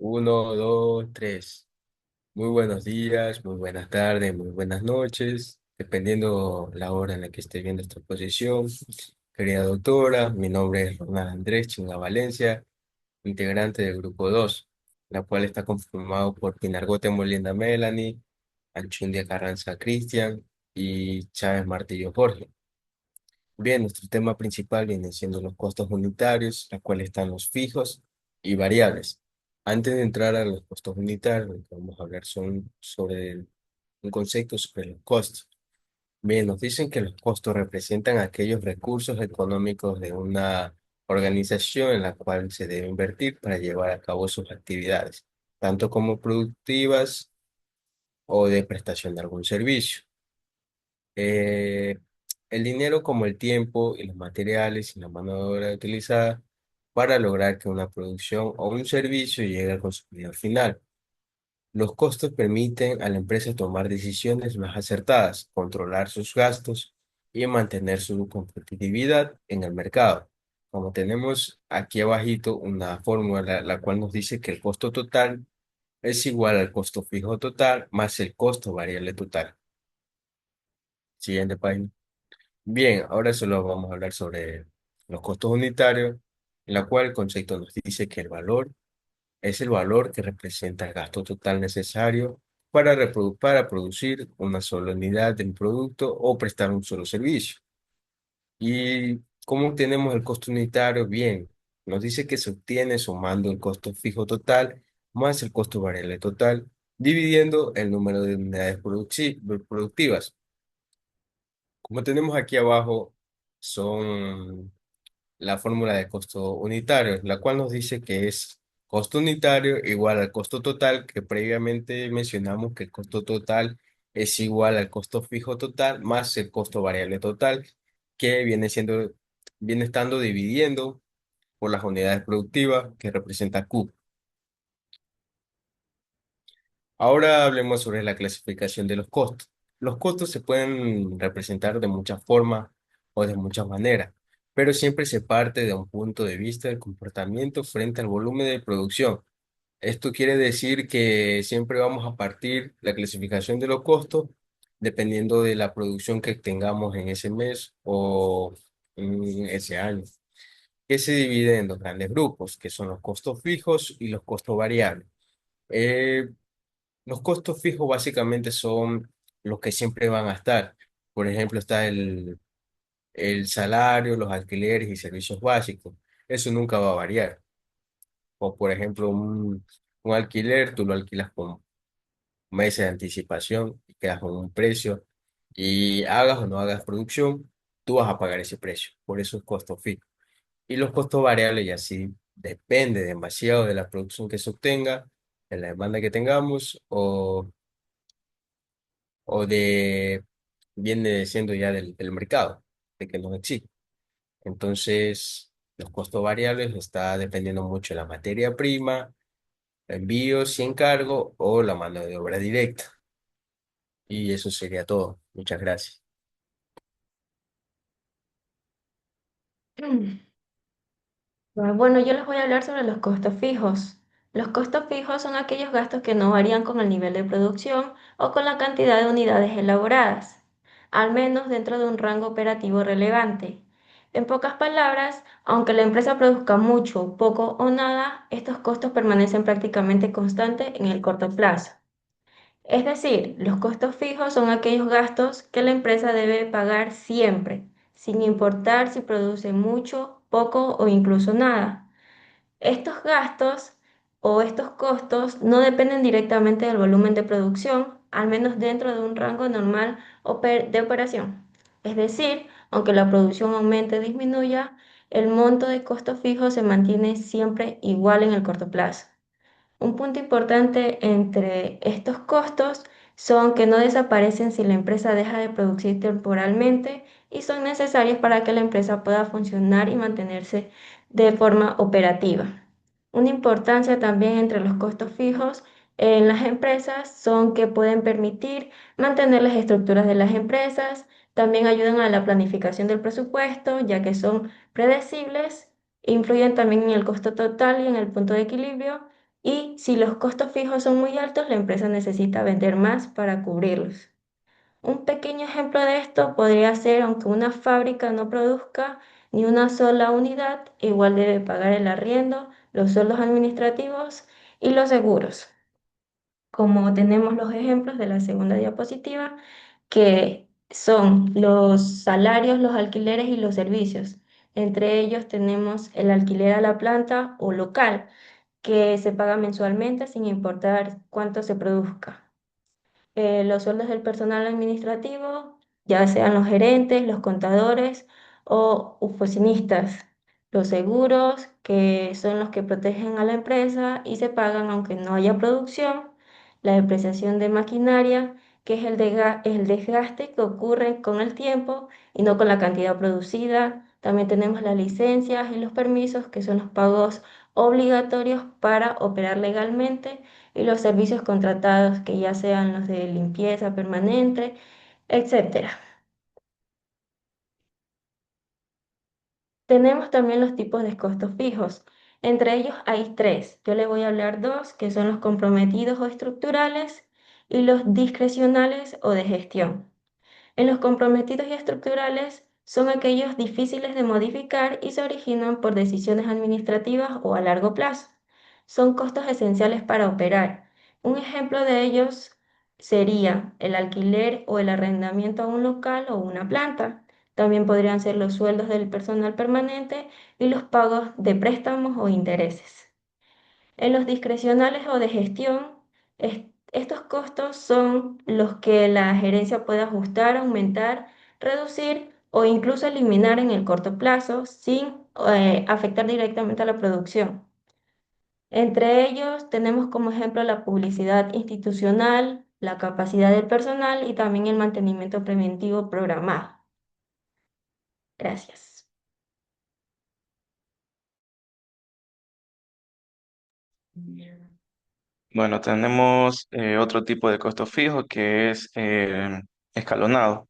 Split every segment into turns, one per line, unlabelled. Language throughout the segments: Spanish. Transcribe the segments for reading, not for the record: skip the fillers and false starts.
Uno, dos, tres. Muy buenos días, muy buenas tardes, muy buenas noches, dependiendo la hora en la que esté viendo esta exposición. Querida doctora, mi nombre es Ronald Andrés Chinga Valencia, integrante del grupo 2, la cual está conformado por Pinargote Molina Melanie, Anchundia Carranza Cristian y Chávez Martillo Jorge. Bien, nuestro tema principal viene siendo los costos unitarios, la cual están los fijos y variables. Antes de entrar a los costos unitarios, lo que vamos a hablar son sobre un concepto sobre los costos. Bien, nos dicen que los costos representan aquellos recursos económicos de una organización en la cual se debe invertir para llevar a cabo sus actividades, tanto como productivas o de prestación de algún servicio. Eh, el dinero como el tiempo y los materiales y la mano de obra utilizada para lograr que una producción o un servicio llegue al consumidor final. Los costos permiten a la empresa tomar decisiones más acertadas, controlar sus gastos y mantener su competitividad en el mercado. Como tenemos aquí abajito una fórmula la cual nos dice que el costo total es igual al costo fijo total más el costo variable total. Siguiente página. Bien, ahora solo vamos a hablar sobre los costos unitarios, en la cual el concepto nos dice que el valor es el valor que representa el gasto total necesario para producir una sola unidad de un producto o prestar un solo servicio. ¿Y cómo obtenemos el costo unitario? Bien, nos dice que se obtiene sumando el costo fijo total más el costo variable total, dividiendo el número de unidades productivas. Como tenemos aquí abajo, son la fórmula de costo unitario, la cual nos dice que es costo unitario igual al costo total, que previamente mencionamos que el costo total es igual al costo fijo total más el costo variable total, que viene estando dividiendo por las unidades productivas que representa Q. Ahora hablemos sobre la clasificación de los costos. Los costos se pueden representar de muchas formas o de muchas maneras, pero siempre se parte de un punto de vista del comportamiento frente al volumen de producción. Esto quiere decir que siempre vamos a partir la clasificación de los costos dependiendo de la producción que tengamos en ese mes o en ese año, que se divide en dos grandes grupos, que son los costos fijos y los costos variables. Eh, los costos fijos básicamente son los que siempre van a estar. Por ejemplo, está el salario, los alquileres y servicios básicos. Eso nunca va a variar. O por ejemplo, un alquiler, tú lo alquilas con meses de anticipación y quedas con un precio. Y hagas o no hagas producción, tú vas a pagar ese precio. Por eso es costo fijo. Y los costos variables ya sí depende demasiado de la producción que se obtenga, de la demanda que tengamos o de, viene siendo ya del mercado, de que nos exige. Entonces, los costos variables está dependiendo mucho de la materia prima, envíos y encargo o la mano de obra directa. Y eso sería todo. Muchas gracias.
Bueno, yo les voy a hablar sobre los costos fijos. Los costos fijos son aquellos gastos que no varían con el nivel de producción o con la cantidad de unidades elaboradas, al menos dentro de un rango operativo relevante. En pocas palabras, aunque la empresa produzca mucho, poco o nada, estos costos permanecen prácticamente constantes en el corto plazo. Es decir, los costos fijos son aquellos gastos que la empresa debe pagar siempre, sin importar si produce mucho, poco o incluso nada. Estos gastos o estos costos no dependen directamente del volumen de producción, al menos dentro de un rango normal de operación. Es decir, aunque la producción aumente o disminuya, el monto de costos fijos se mantiene siempre igual en el corto plazo. Un punto importante entre estos costos son que no desaparecen si la empresa deja de producir temporalmente y son necesarios para que la empresa pueda funcionar y mantenerse de forma operativa. Una importancia también entre los costos fijos en las empresas son que pueden permitir mantener las estructuras de las empresas, también ayudan a la planificación del presupuesto, ya que son predecibles, influyen también en el costo total y en el punto de equilibrio Y si los costos fijos son muy altos, la empresa necesita vender más para cubrirlos. Un pequeño ejemplo de esto podría ser, aunque una fábrica no produzca ni una sola unidad, igual debe pagar el arriendo, los sueldos administrativos y los seguros, como tenemos los ejemplos de la segunda diapositiva, que son los salarios, los alquileres y los servicios. Entre ellos tenemos el alquiler a la planta o local, que se paga mensualmente sin importar cuánto se produzca. Los sueldos del personal administrativo, ya sean los gerentes, los contadores o oficinistas. Los seguros, que son los que protegen a la empresa y se pagan aunque no haya producción. La depreciación de maquinaria, que es el desgaste que ocurre con el tiempo y no con la cantidad producida. También tenemos las licencias y los permisos, que son los pagos obligatorios para operar legalmente, y los servicios contratados, que ya sean los de limpieza permanente, etcétera. Tenemos también los tipos de costos fijos. Entre ellos hay tres. Yo les voy a hablar dos, que son los comprometidos o estructurales y los discrecionales o de gestión. En los comprometidos y estructurales son aquellos difíciles de modificar y se originan por decisiones administrativas o a largo plazo. Son costos esenciales para operar. Un ejemplo de ellos sería el alquiler o el arrendamiento a un local o una planta. También podrían ser los sueldos del personal permanente y los pagos de préstamos o intereses. En los discrecionales o de gestión, estos costos son los que la gerencia puede ajustar, aumentar, reducir o incluso eliminar en el corto plazo sin afectar directamente a la producción. Entre ellos tenemos como ejemplo la publicidad institucional, la capacidad del personal y también el mantenimiento preventivo programado. Gracias.
Bueno, tenemos otro tipo de costo fijo que es escalonado.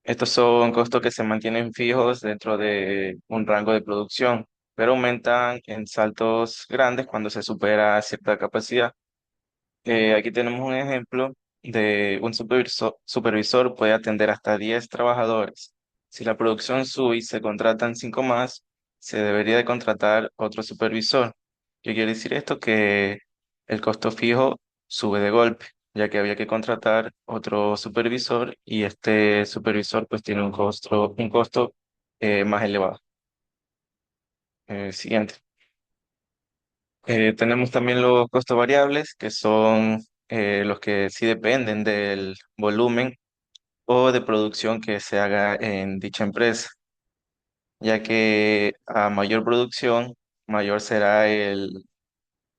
Estos son costos que se mantienen fijos dentro de un rango de producción, pero aumentan en saltos grandes cuando se supera cierta capacidad. Aquí tenemos un ejemplo de un supervisor puede atender hasta 10 trabajadores. Si la producción sube y se contratan 5 más, se debería de contratar otro supervisor. ¿Qué quiere decir esto? Que el costo fijo sube de golpe, ya que había que contratar otro supervisor y este supervisor pues tiene un costo más elevado. Siguiente. Tenemos también los costos variables, que son los que sí dependen del volumen o de producción que se haga en dicha empresa, ya que a mayor producción, mayor será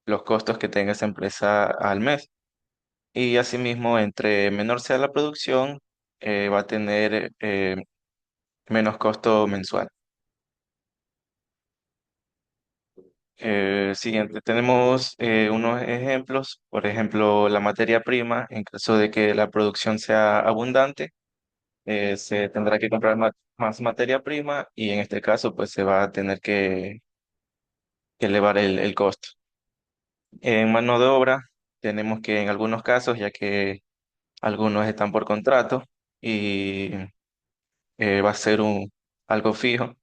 los costos que tenga esa empresa al mes. Y asimismo, entre menor sea la producción, va a tener menos costo mensual. Siguiente, tenemos unos ejemplos, por ejemplo, la materia prima, en caso de que la producción sea abundante, se tendrá que comprar más materia prima y en este caso pues se va a tener que elevar el costo. En mano de obra, tenemos que en algunos casos, ya que algunos están por contrato y va a ser algo fijo.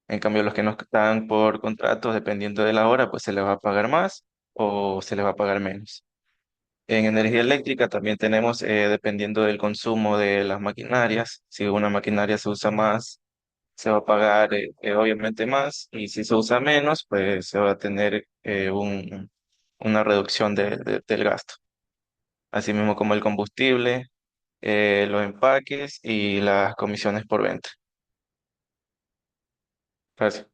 En cambio, los que no están por contrato, dependiendo de la hora, pues se les va a pagar más o se les va a pagar menos. En energía eléctrica también tenemos, dependiendo del consumo de las maquinarias, si una maquinaria se usa más, se va a pagar obviamente más, y si se usa menos, pues se va a tener una reducción del gasto. Así mismo como el combustible, los empaques y las comisiones por venta. Gracias.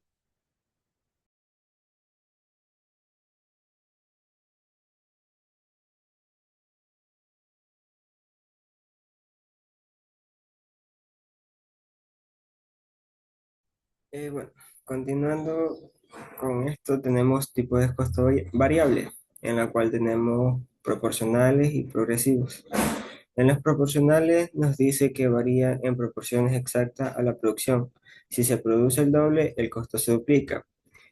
Bueno, continuando con esto, tenemos tipos de costo variable, en la cual tenemos proporcionales y progresivos. En los proporcionales nos dice que varían en proporciones exactas a la producción. Si se produce el doble, el costo se duplica.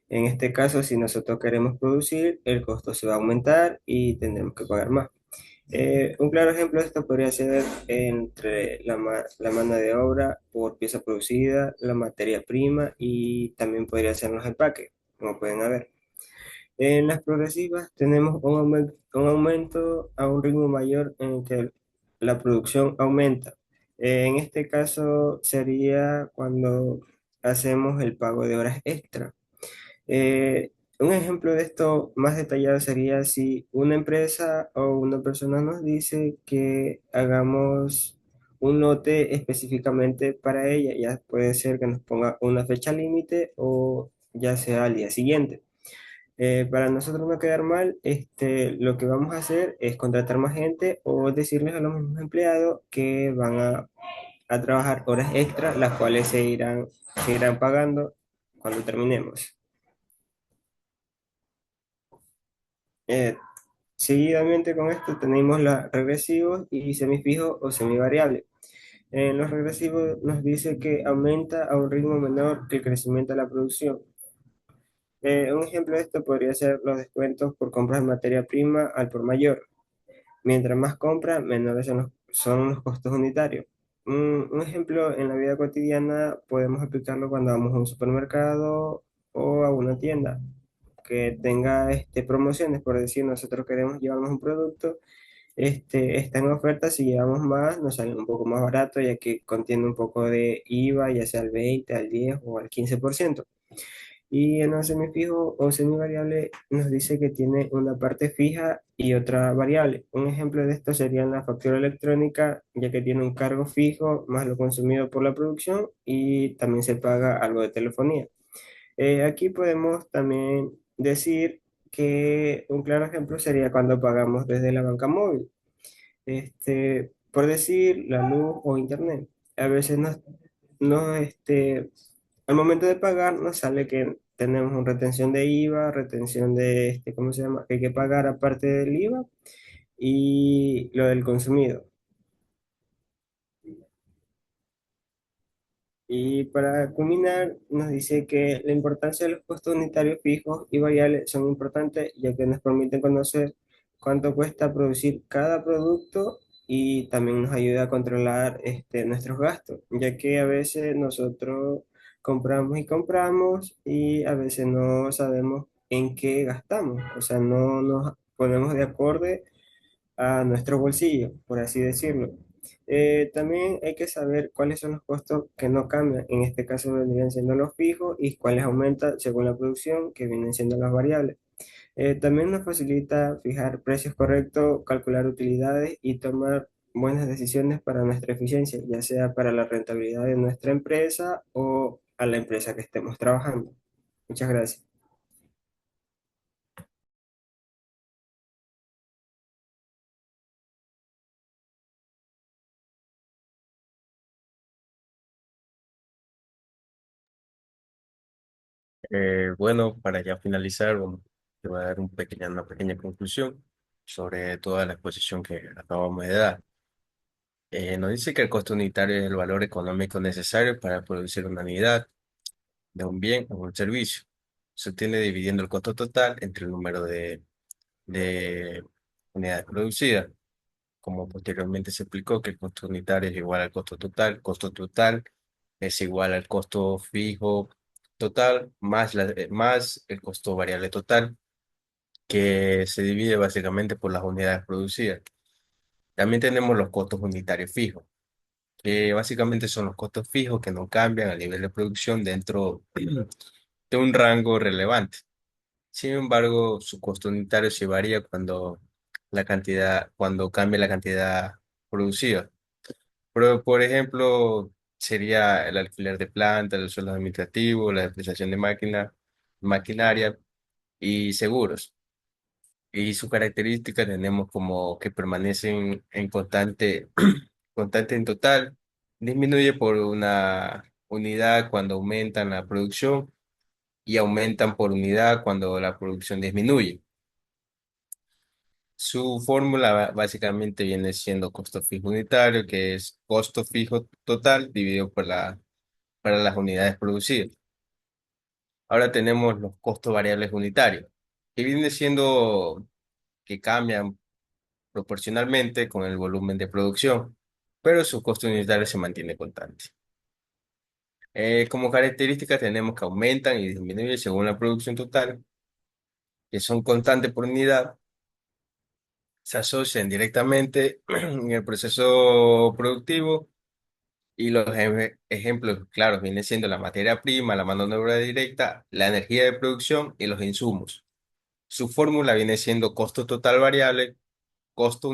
En este caso, si nosotros queremos producir, el costo se va a aumentar y tendremos que pagar más. Un claro ejemplo de esto podría ser entre la mano de obra por pieza producida, la materia prima y también podría ser los empaques, como pueden ver. En las progresivas tenemos un aumento a un ritmo mayor en el que la producción aumenta. En este caso sería cuando hacemos el pago de horas extra. Un ejemplo de esto más detallado sería si una empresa o una persona nos dice que hagamos un lote específicamente para ella. Ya puede ser que nos ponga una fecha límite o ya sea al día siguiente. Para nosotros no quedar mal, lo que vamos a hacer es contratar más gente o decirles a los mismos empleados que van a trabajar horas extras, las cuales se irán pagando cuando terminemos. Eh, Seguidamente con esto tenemos los regresivos y semifijos o semivariables. En los regresivos nos dice que aumenta a un ritmo menor que el crecimiento de la producción. Un ejemplo de esto podría ser los descuentos por compras de materia prima al por mayor. Mientras más compras, menores son los costos unitarios. Un ejemplo en la vida cotidiana podemos aplicarlo cuando vamos a un supermercado o a una tienda que tenga promociones, por decir, nosotros queremos llevarnos un producto, está en oferta, si llevamos más, nos sale un poco más barato, ya que contiene un poco de IVA, ya sea al 20 al 10 o al 15%. Y en un semifijo o semivariable nos dice que tiene una parte fija y otra variable. Un ejemplo de esto sería la factura electrónica, ya que tiene un cargo fijo más lo consumido por la producción y también se paga algo de telefonía. Aquí podemos también decir que un claro ejemplo sería cuando pagamos desde la banca móvil. Por decir, la luz o internet. A veces al momento de pagar nos sale que tenemos una retención de IVA, retención de, ¿cómo se llama? Que hay que pagar aparte del IVA y lo del consumido. Y para culminar, nos dice que la importancia de los costos unitarios fijos y variables son importantes, ya que nos permiten conocer cuánto cuesta producir cada producto y también nos ayuda a controlar nuestros gastos, ya que a veces nosotros compramos y compramos y a veces no sabemos en qué gastamos, o sea, no nos ponemos de acuerdo a nuestro bolsillo, por así decirlo. También hay que saber cuáles son los costos que no cambian. En este caso vendrían siendo los fijos y cuáles aumentan según la producción, que vienen siendo las variables. También nos facilita fijar precios correctos, calcular utilidades y tomar buenas decisiones para nuestra eficiencia, ya sea para la rentabilidad de nuestra empresa o a la empresa que estemos trabajando. Muchas gracias.
Bueno, para ya finalizar, te voy a dar una pequeña conclusión sobre toda la exposición que acabamos de dar. Nos dice que el costo unitario es el valor económico necesario para producir una unidad de un bien o un servicio. Se obtiene dividiendo el costo total entre el número de unidades producidas. Como posteriormente se explicó que el costo unitario es igual al costo total es igual al costo fijo total más el costo variable total, que se divide básicamente por las unidades producidas. También tenemos los costos unitarios fijos, que básicamente son los costos fijos que no cambian a nivel de producción dentro de un rango relevante. Sin embargo, su costo unitario se varía cuando cambia la cantidad producida. Pero, por ejemplo, sería el alquiler de planta, el sueldo administrativo, la depreciación de maquinaria y seguros. Y su característica tenemos como que permanecen en constante en total, disminuye por una unidad cuando aumentan la producción y aumentan por unidad cuando la producción disminuye. Su fórmula básicamente viene siendo costo fijo unitario, que es costo fijo total dividido para las unidades producidas. Ahora tenemos los costos variables unitarios, que vienen siendo, que cambian proporcionalmente con el volumen de producción, pero su costo unitario se mantiene constante. Como características tenemos que aumentan y disminuyen según la producción total, que son constantes por unidad, se asocian directamente en el proceso productivo y los ejemplos claros vienen siendo la materia prima, la mano de obra directa, la energía de producción y los insumos. Su fórmula viene siendo costo total variable, costo,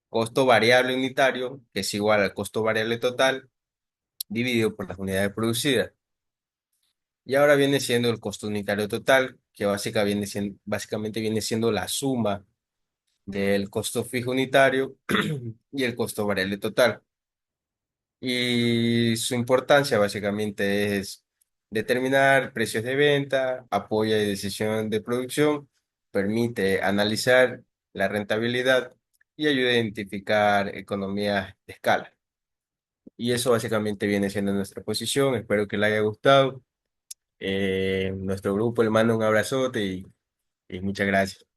costo variable unitario, que es igual al costo variable total, dividido por las unidades producidas. Y ahora viene siendo el costo unitario total, que básicamente viene siendo la suma del costo fijo unitario y el costo variable total. Y su importancia básicamente es determinar precios de venta, apoya y decisión de producción, permite analizar la rentabilidad y ayuda a identificar economías de escala. Y eso básicamente viene siendo nuestra posición. Espero que le haya gustado. Nuestro grupo le manda un abrazote y muchas gracias.